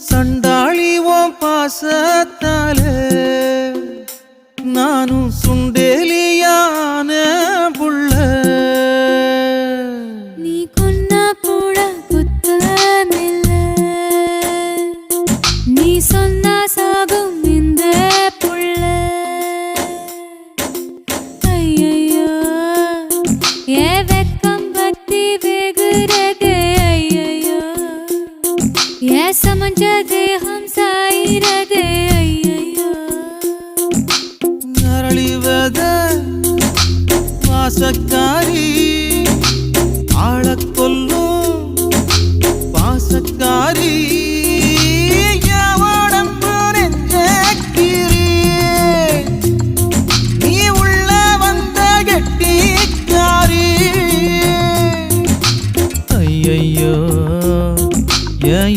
சண்டாளி ஓம் பாசத்தாலே நானும் சுண்டேலியான புள்ள. நீ கொன்னா கூட குத்தமில்ல, நீ சொன்னா சாகும் இந்த புள்ள. ஐயையோ ஏ வெக்கம் பத்தி வெகுறதே, ஐயையோ ஏ சமஞ்ச தேகம் சாயிரதே, ஐயையோ நரளிவத வாசக்காரி ஆளக் கொல்லும்